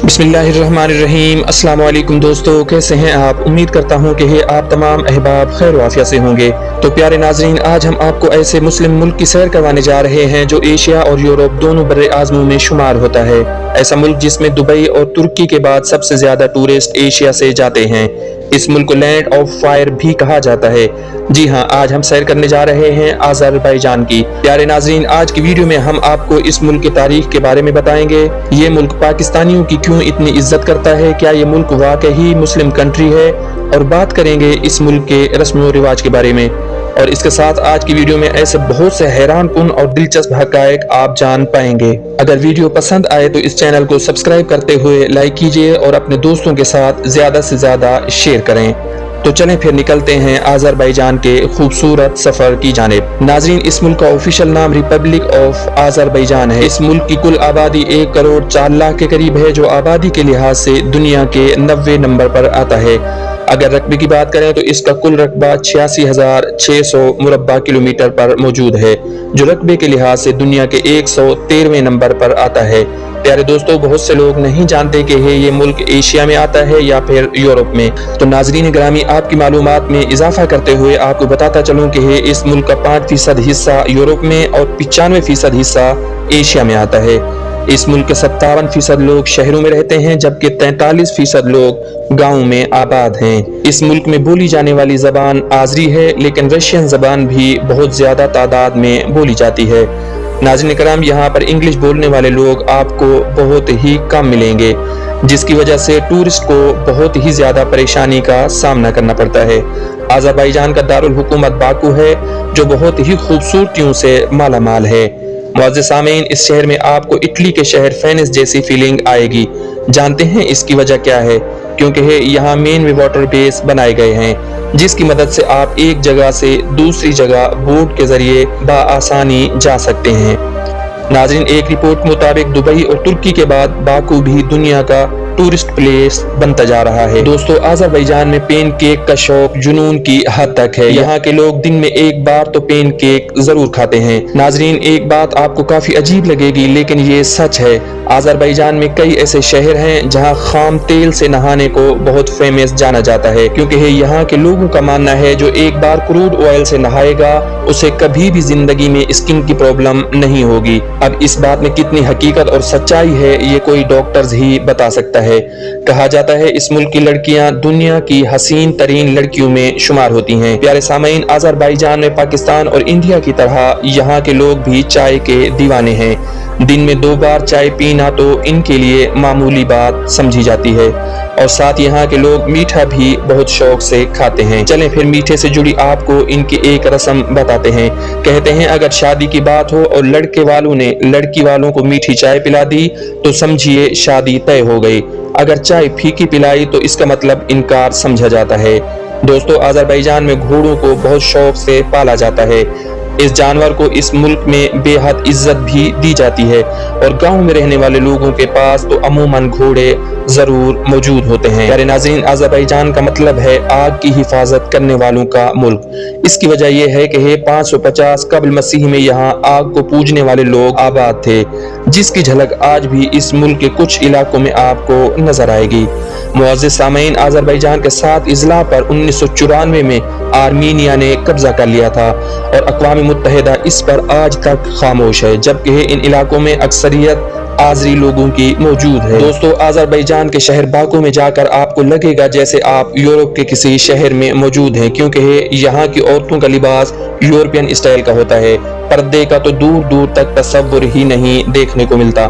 बिस्मिल्लाहिर्रहमानिर्रहीम। अस्सलाम वालेकुम दोस्तों, कैसे हैं आप? उम्मीद करता हूं कि आप तमाम अहबाब खैर व आफियत से होंगे। तो प्यारे नाज़रीन, आज हम आपको ऐसे मुस्लिम मुल्क की सैर करवाने जा रहे हैं जो एशिया और यूरोप दोनों बर्रे आज़मों में शुमार होता है। ऐसा मुल्क जिसमें दुबई और तुर्की के बाद सबसे ज्यादा टूरिस्ट एशिया से जाते हैं। इस मुल्क को लैंड ऑफ फायर भी कहा जाता है। जी हाँ, आज हम सैर करने जा रहे हैं अज़रबैजान की। प्यारे नाज़रीन, आज की वीडियो में हम आपको इस मुल्क की तारीख के बारे में बताएंगे। ये मुल्क पाकिस्तानियों की क्यों इतनी इज्जत करता है, क्या ये मुल्क वाकई मुस्लिम कंट्री है, और बात करेंगे इस मुल्क के रस्म व रिवाज के बारे में। और इसके साथ आज की वीडियो में ऐसे बहुत से हैरान कुन और दिलचस्प हकायक आप जान पाएंगे। अगर वीडियो पसंद आए तो इस चैनल को सब्सक्राइब करते हुए लाइक कीजिए और अपने दोस्तों के साथ ज्यादा से ज्यादा शेयर करें। तो चलें फिर निकलते हैं अज़रबैजान के खूबसूरत सफर की जानिब। नाज़रीन, इस मुल्क का ऑफिशियल नाम रिपब्लिक ऑफ अज़रबैजान है। इस मुल्क की कुल आबादी 1 करोड़ 4 लाख के करीब है, जो आबादी के लिहाज से दुनिया के 90 नंबर पर आता है। अगर रकबे की बात करें तो इसका कुल रकबा 86,600 मुरब्बा किलोमीटर पर मौजूद है, जो रकबे के लिहाज से दुनिया के 113वें नंबर पर आता है। प्यारे दोस्तों, बहुत से लोग नहीं जानते कि ये मुल्क एशिया में आता है या फिर यूरोप में। तो नाज़रीन ग्रामी, आपकी मालूमात में इजाफा करते हुए आपको बताता चलूं कि इस मुल्क का 5% हिस्सा यूरोप में और 95% हिस्सा एशिया में आता है। इस मुल्क के 57% लोग शहरों में रहते हैं, जबकि 43% लोग गाँव में आबाद हैं। इस मुल्क में बोली जाने वाली जबान आज़री है, लेकिन रशियन जबान भी बहुत ज्यादा तादाद में बोली जाती है। नाज़रीन कराम, यहाँ पर इंग्लिश बोलने वाले लोग आपको बहुत ही कम मिलेंगे, जिसकी वजह से टूरिस्ट को बहुत ही ज्यादा परेशानी का सामना करना पड़ता है। अज़रबैजान का दारुल हुकूमत बाकू है, जो बहुत ही खूबसूरतियों से माला माल है। मुअज़्ज़िज़ सामीन, इस शहर में आपको इटली के शहर वेनिस जैसी फीलिंग आएगी। जानते हैं इसकी वजह क्या है? क्योंकि यहाँ मेन वाटर बेस बनाए गए हैं, जिसकी मदद से आप एक जगह से दूसरी जगह बोट के जरिए बआसानी जा सकते हैं। नाज़रीन, एक रिपोर्ट के मुताबिक दुबई और तुर्की के बाद बाकू भी दुनिया का टूरिस्ट प्लेस बनता जा रहा है। दोस्तों, अज़रबैजान में पेन केक का शौक जुनून की हद तक है। यहाँ के लोग दिन में एक बार तो पेन केक जरूर खाते हैं। नाज़रीन, एक बात आपको काफी अजीब लगेगी, लेकिन ये सच है। अज़रबैजान में कई ऐसे शहर हैं जहाँ खाम तेल से नहाने को बहुत फेमस जाना जाता है, क्योंकि यहाँ के लोगों का मानना है जो एक बार क्रूड ऑयल से नहाएगा उसे कभी भी जिंदगी में स्किन की प्रॉब्लम नहीं होगी। अब इस बात में कितनी हकीकत और सच्चाई है, ये कोई डॉक्टर्स ही बता सकता है। कहा जाता है इस मुल्क की लड़कियां दुनिया की हसीन तरीन लड़कियों में शुमार होती हैं। प्यारे सामीन, अज़रबैजान में पाकिस्तान और इंडिया की तरह यहाँ के लोग भी चाय के दीवाने हैं। दिन में 2 बार चाय पीना तो इनके लिए मामूली बात समझी जाती है, और साथ यहाँ के लोग मीठा भी बहुत शौक से खाते हैं। चलें फिर मीठे से जुड़ी आपको इनकी एक रस्म बताते हैं। कहते हैं अगर शादी की बात हो और लड़के वालों ने लड़की वालों को मीठी चाय पिला दी तो समझिए शादी तय हो गई। अगर चाय फीकी पिलाई तो इसका मतलब इनकार समझा जाता है। दोस्तों, अज़रबैजान में घोड़ों को बहुत शौक से पाला जाता है। इस जानवर को इस मुल्क में बेहद इज्जत भी दी जाती है, और गांव में रहने वाले लोगों के पास तो अमूमन घोड़े जरूर मौजूद होते हैं। प्यारे नाज़रीन, अज़रबैजान का मतलब है आग की हिफाजत करने वालों का मुल्क। इसकी वजह यह है कि 550 कबल मसीह में यहाँ आग को पूजने वाले लोग आबाद थे, जिसकी झलक आज भी इस मुल्क के कुछ इलाकों में आपको नजर आएगी। मुअज़्ज़िज़ सामीन, अज़रबैजान के 7 अजला पर 1994 में आर्मीनिया ने कब्जा कर लिया था, और अक़वाम मुत्तहिदा इस पर आज तक खामोश है, जबकि इन इलाकों में अक्सरियत आज़री लोगों की मौजूद है। दोस्तों, अज़रबैजान के शहर बाकू में जाकर आपको लगेगा जैसे आप यूरोप के किसी शहर में मौजूद हैं, क्योंकि यहाँ की औरतों का लिबास यूरोपियन स्टाइल का होता है। पर्दे का तो दूर दूर तक तस्वुर ही नहीं देखने को मिलता।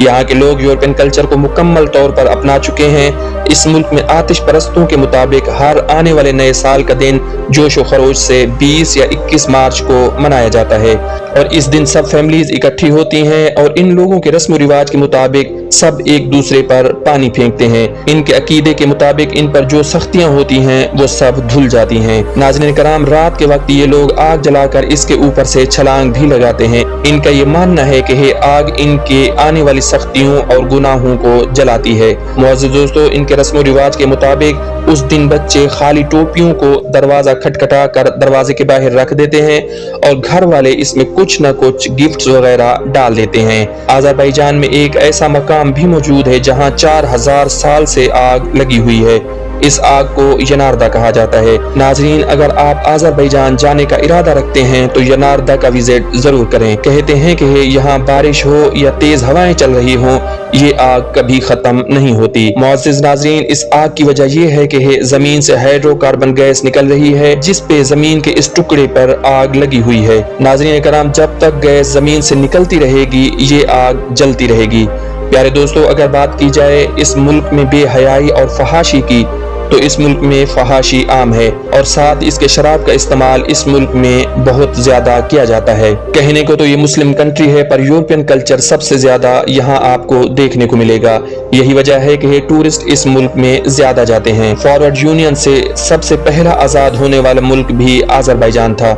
यहाँ के लोग यूरोपियन कल्चर को मुकम्मल तौर पर अपना चुके हैं। इस मुल्क में आतिश परस्तों के मुताबिक हर आने वाले नए साल का दिन जोश व खरोश से 20 या 21 मार्च को मनाया जाता है, और इस दिन सब फैमिलीज इकट्ठी होती हैं, और इन लोगों के रस्म रिवाज के मुताबिक सब एक दूसरे पर पानी फेंकते हैं। इनके अकीदे के मुताबिक इन पर जो सख्तियां होती हैं वो सब धुल जाती हैं। नाज़रीन कराम, रात के वक्त ये लोग आग जलाकर इसके ऊपर से छलांग भी लगाते हैं। इनका ये मानना है कि ये आग इनके आने वाली सख्तियों और गुनाहों को जलाती है। मुअज़्ज़िज़ दोस्तों, इनके रस्म रिवाज के मुताबिक उस दिन बच्चे खाली टोपियों को दरवाजा खटखटा कर दरवाजे के बाहर रख देते हैं और घर वाले इसमें कुछ न कुछ गिफ्ट्स वगैरह डाल देते हैं। अज़रबैजान में एक ऐसा मकाम भी मौजूद है जहां 4000 साल से आग लगी हुई है। इस आग को यनारदा कहा जाता है। नाजरीन, अगर आप अज़रबैजान जाने का इरादा रखते हैं तो यनारदा का विजिट जरूर करें। कहते हैं कि यहाँ बारिश हो या तेज हवाएं चल रही हो, ये आग कभी खत्म नहीं होती। मुअज़्ज़िज़ नाज़रीन, इस आग की वजह ये है कि जमीन से हाइड्रोकार्बन गैस निकल रही है जिस पे जमीन के इस टुकड़े पर आग लगी हुई है। नाज़रीन कराम, जब तक गैस जमीन से निकलती रहेगी ये आग जलती रहेगी। प्यारे दोस्तों, अगर बात की जाए इस मुल्क में बेहयाई और फहाशी की, तो इस मुल्क में फहाशी आम है और साथ इसके शराब का इस्तेमाल इस मुल्क में बहुत ज्यादा किया जाता है। कहने को तो ये मुस्लिम कंट्री है पर यूरोपियन कल्चर सबसे ज्यादा यहाँ आपको देखने को मिलेगा। यही वजह है कि टूरिस्ट इस मुल्क में ज्यादा जाते हैं। फॉरवर्ड यूनियन से सबसे पहला आजाद होने वाला मुल्क भी अज़रबैजान था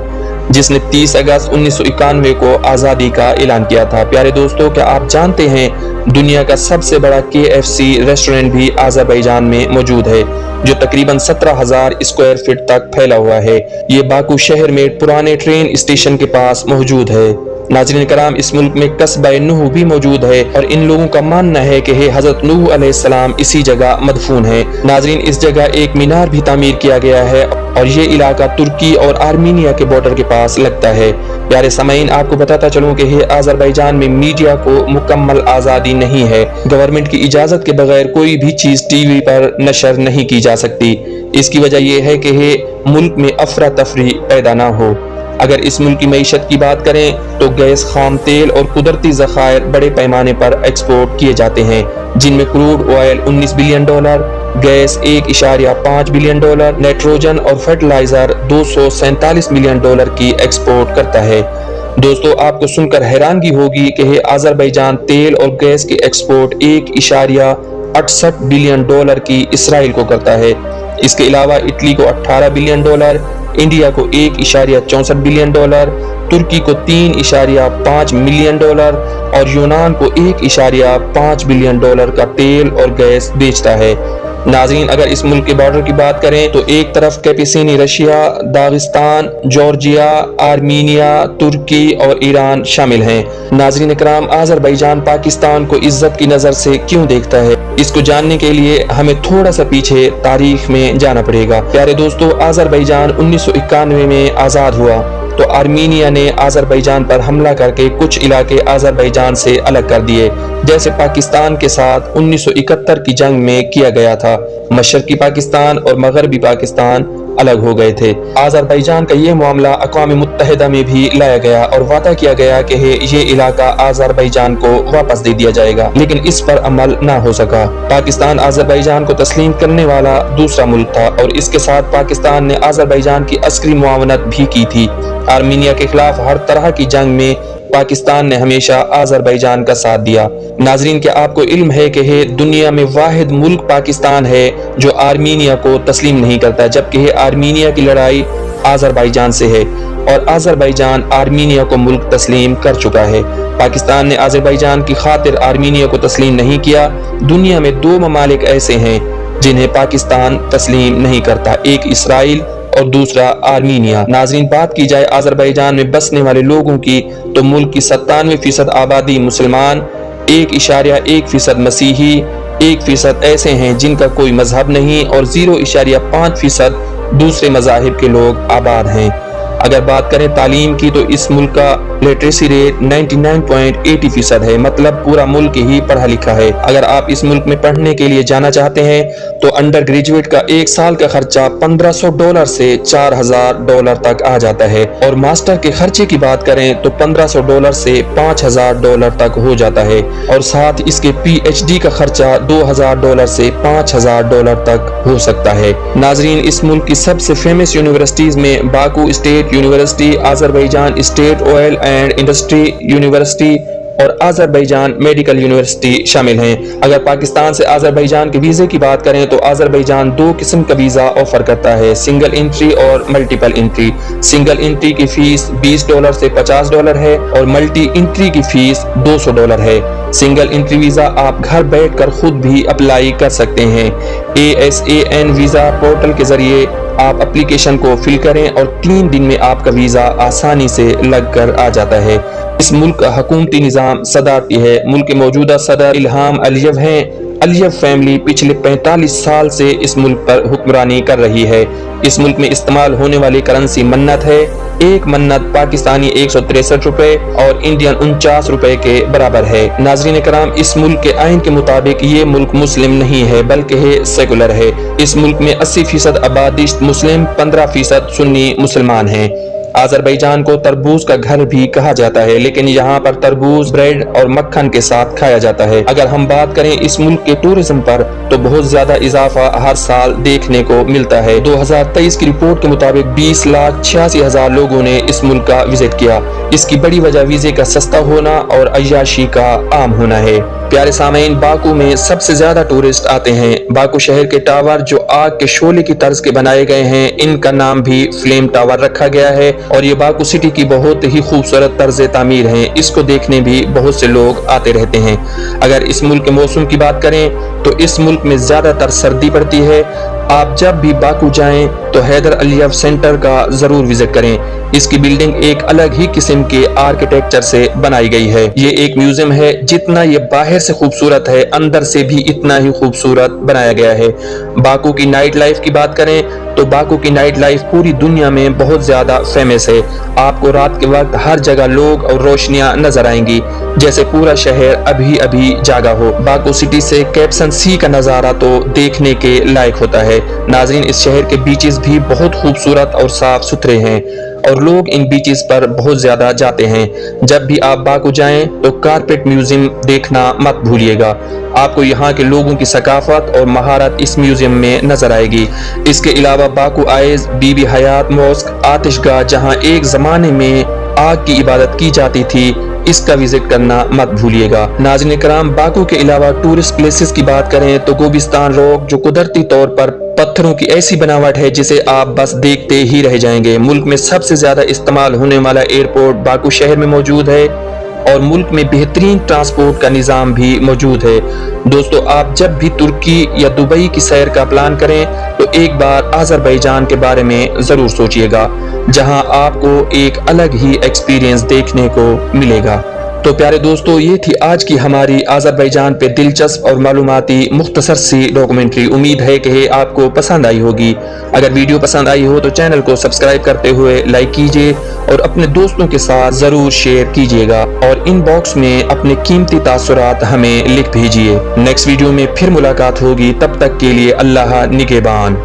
जिसने 30 अगस्त 1991 को आज़ादी का ऐलान किया था। प्यारे दोस्तों, क्या आप जानते हैं दुनिया का सबसे बड़ा KFC रेस्टोरेंट भी अज़रबैजान में मौजूद है जो तकरीबन 17,000 स्क्वायर फीट तक फैला हुआ है। ये बाकू शहर में पुराने ट्रेन स्टेशन के पास मौजूद है। नाज़रीन कराम, इस मुल्क में कस्बा नूह भी मौजूद है और इन लोगों का मानना है कि हज़रत नूह अलैहिस्सलाम इसी जगह मदफून है। नाज़रीन, इस जगह एक मीनार भी तामीर किया गया है और ये इलाका तुर्की और आर्मीनिया के बॉर्डर के पास लगता है। प्यारे सामीन, आपको बताता चलूं कि अज़रबैजान में मीडिया को मुकम्मल आज़ादी नहीं है। गवर्नमेंट की इजाज़त के बगैर कोई भी चीज़ TV पर नशर नहीं की जा सकती। इसकी वजह यह है कि मुल्क में अफरा तफरी पैदा ना हो। अगर इस मुल्क की मईशत की बात करें तो गैस, खाम तेल और कुदरती ज़खायर बड़े पैमाने पर एक्सपोर्ट किए जाते हैं जिनमें crude oil $19 billion, gas $1.5 billion, nitrogen और फर्टिलाइजर $247 मिलियन की एक्सपोर्ट करता है। दोस्तों, आपको सुनकर हैरानगी होगी कि अज़रबैजान तेल और गैस की एक्सपोर्ट $1.68 बिलियन की इसराइल को करता है। इसके अलावा इटली को $18 बिलियन, इंडिया को $1.64 बिलियन, तुर्की को $3.5 मिलियन और यूनान को $1.5 बिलियन का तेल और गैस बेचता है। नाज़रीन, अगर इस मुल्क के बॉर्डर की बात करें तो एक तरफ कैपिसिनी रशिया, दागिस्तान, जॉर्जिया, आर्मीनिया, तुर्की और ईरान शामिल हैं। नाज़रीन इकराम, अज़रबैजान पाकिस्तान को इज्जत की नज़र से क्यों देखता है, इसको जानने के लिए हमें थोड़ा सा पीछे तारीख में जाना पड़ेगा। प्यारे दोस्तों, अज़रबैजान 1991 में आज़ाद हुआ तो आर्मीनिया ने अज़रबैजान पर हमला करके कुछ इलाके अज़रबैजान से अलग कर दिए, जैसे पाकिस्तान के साथ 1971 की जंग में किया गया था। मशरकी पाकिस्तान और मगरबी पाकिस्तान अलग हो गए थे। अज़रबैजान का ये मामला अक़वाम मुत्तहिदा में भी लाया गया और वादा किया गया कि ये इलाका अज़रबैजान को वापस दे दिया जाएगा, लेकिन इस पर अमल ना हो सका। पाकिस्तान अज़रबैजान को तस्लीम करने वाला दूसरा मुल्क था और इसके साथ पाकिस्तान ने अज़रबैजान की अस्करी मुआवनत भी की थी। आर्मीनिया के खिलाफ हर तरह की जंग में पाकिस्तान ने हमेशा अज़रबैजान का साथ दिया। नाज़रीन, क्या आपको इल्म है कि दुनिया में वाहिद मुल्क पाकिस्तान है जो आर्मीनिया को तस्लीम नहीं करता, जबकि आर्मीनिया की लड़ाई अज़रबैजान से है और अज़रबैजान आर्मीनिया को मुल्क तस्लीम कर चुका है। पाकिस्तान ने अज़रबैजान की खातिर आर्मीनिया को तस्लीम नहीं किया। दुनिया में 2 ममालिक ऐसे हैं जिन्हें पाकिस्तान तस्लीम नहीं करता, एक इसराइल और दूसरा आर्मीनिया। नाज़रीन, बात की जाए अज़रबैजान में बसने वाले लोगों की तो मुल्क की 97% आबादी मुसलमान, 1.1% मसीही, 1% ऐसे हैं जिनका कोई मजहब नहीं और 0.5% दूसरे मज़ाहिब के लोग आबाद हैं। अगर बात करें तालीम की तो इस मुल्क का लिटरेसी रेट 99.80% है, मतलब पूरा मुल्क ही पढ़ा लिखा है। अगर आप इस मुल्क में पढ़ने के लिए जाना चाहते हैं तो अंडर ग्रेजुएट का 1 साल का खर्चा $1500 से $4000 तक आ जाता है और मास्टर के खर्चे की बात करें तो $1500 से $5000 तक हो जाता है और साथ इसके PhD का खर्चा $2000 से $5000 तक हो सकता है। नाजरीन, इस मुल्क की सबसे फेमस यूनिवर्सिटीज में Baku state university, Azerbaijan state oil and industry university और आज़रबैजान मेडिकल यूनिवर्सिटी शामिल हैं। अगर पाकिस्तान से आज़रबैजान के वीज़े की बात करें तो आज़रबैजान 2 किस्म का वीज़ा ऑफर करता है, सिंगल एंट्री और मल्टीपल एंट्री। सिंगल एंट्री की फीस $20 से $50 है और मल्टी एंट्री की फीस $200 है। सिंगल एंट्री वीज़ा आप घर बैठकर खुद भी अप्लाई कर सकते हैं। ASAN वीज़ा पोर्टल के जरिए आप एप्लीकेशन को फिल करें और 3 दिन में आपका वीज़ा आसानी से लग कर आ जाता है। इस मुल्क का हुकूमती निज़ाम सदारती है। मुल्क के मौजूदा सदर इल्हाम अलियव हैं। अलियव फैमिली पिछले 45 साल से इस मुल्क पर हुक्मरानी कर रही है। इस मुल्क में इस्तेमाल होने वाली करेंसी मन्नत है। एक मन्नत पाकिस्तानी 163 रुपए और इंडियन 49 रुपए के बराबर है। नाज़रीन कराम, इस मुल्क के आइन के मुताबिक ये मुल्क मुस्लिम नहीं है बल्कि है सेकुलर है। इस मुल्क में 80% आबादिश मुस्लिम, 15% सुन्नी मुसलमान हैं। आज़रबैजान को तरबूज का घर भी कहा जाता है, लेकिन यहाँ पर तरबूज ब्रेड और मक्खन के साथ खाया जाता है। अगर हम बात करें इस मुल्क के टूरिज्म पर तो बहुत ज्यादा इजाफा हर साल देखने को मिलता है। 2023 की रिपोर्ट के मुताबिक 20,86,000 लोगों ने इस मुल्क का विजिट किया। इसकी बड़ी वजह वीजे का सस्ता होना और अय्याशी का आम होना है। प्यारे सामीन, बाकू में सबसे ज्यादा टूरिस्ट आते हैं। बाकू शहर के टावर जो आग के शोले की तर्ज के बनाए गए हैं, इनका नाम भी फ्लेम टावर रखा गया है और ये बाकू सिटी की बहुत ही खूबसूरत तर्ज तामीर है। इसको देखने भी बहुत से लोग आते रहते हैं। अगर इस मुल्क के मौसम की बात करें तो इस मुल्क में ज्यादातर सर्दी पड़ती है। आप जब भी बाकू जाएं तो हैदर अलियव सेंटर का जरूर विजिट करें। इसकी बिल्डिंग एक अलग ही किस्म के आर्किटेक्चर से बनाई गई है। ये एक म्यूजियम है। जितना ये बाहर से खूबसूरत है, अंदर से भी इतना ही खूबसूरत बनाया गया है। बाकू की नाइट लाइफ की बात करें तो बाकू की नाइट लाइफ पूरी दुनिया में बहुत ज्यादा फेमस है। आपको रात के वक्त हर जगह लोग और रोशनियां नजर आएंगी, जैसे पूरा शहर अभी अभी जागा हो। बाकू सिटी से कैप्सन सी का नजारा तो देखने के लायक होता है। नाज़रीन, इस शहर के बीचेस भी बहुत खूबसूरत और साफ सुथरे हैं और लोग इन बीचेस पर बहुत ज्यादा जाते हैं। जब भी आप बाकू जाएं तो कारपेट म्यूजियम देखना मत भूलिएगा। आपको यहाँ के लोगों की सकाफत और महारत इस म्यूजियम में नजर आएगी। इसके अलावा बाकू आइज, बीबी हयात मॉस्क, आतिशगाह जहाँ एक जमाने में आग की इबादत की जाती थी, इसका विजिट करना मत भूलिएगा। नाज़रीन कराम, बाकू के अलावा टूरिस्ट प्लेसेस की बात करें तो गोबिस्तान रॉक जो कुदरती तौर पर पत्थरों की ऐसी बनावट है जिसे आप बस देखते ही रह जाएंगे। मुल्क में सबसे ज्यादा इस्तेमाल होने वाला एयरपोर्ट बाकू शहर में मौजूद है और मुल्क में बेहतरीन ट्रांसपोर्ट का निज़ाम भी मौजूद है। दोस्तों, आप जब भी तुर्की या दुबई की सैर का प्लान करें तो एक बार आज़रबैजान के बारे में ज़रूर सोचिएगा, जहां आपको एक अलग ही एक्सपीरियंस देखने को मिलेगा। तो प्यारे दोस्तों, ये थी आज की हमारी आज़रबैजान पे दिलचस्प और मालूमाती मुख्तसर सी डॉक्यूमेंट्री। उम्मीद है कि आपको पसंद आई होगी। अगर वीडियो पसंद आई हो तो चैनल को सब्सक्राइब करते हुए लाइक कीजिए और अपने दोस्तों के साथ ज़रूर शेयर कीजिएगा और इनबॉक्स में अपने कीमती तासुरात हमें लिख भेजिए। नेक्स्ट वीडियो में फिर मुलाकात होगी, तब तक के लिए अल्लाह निगहबान।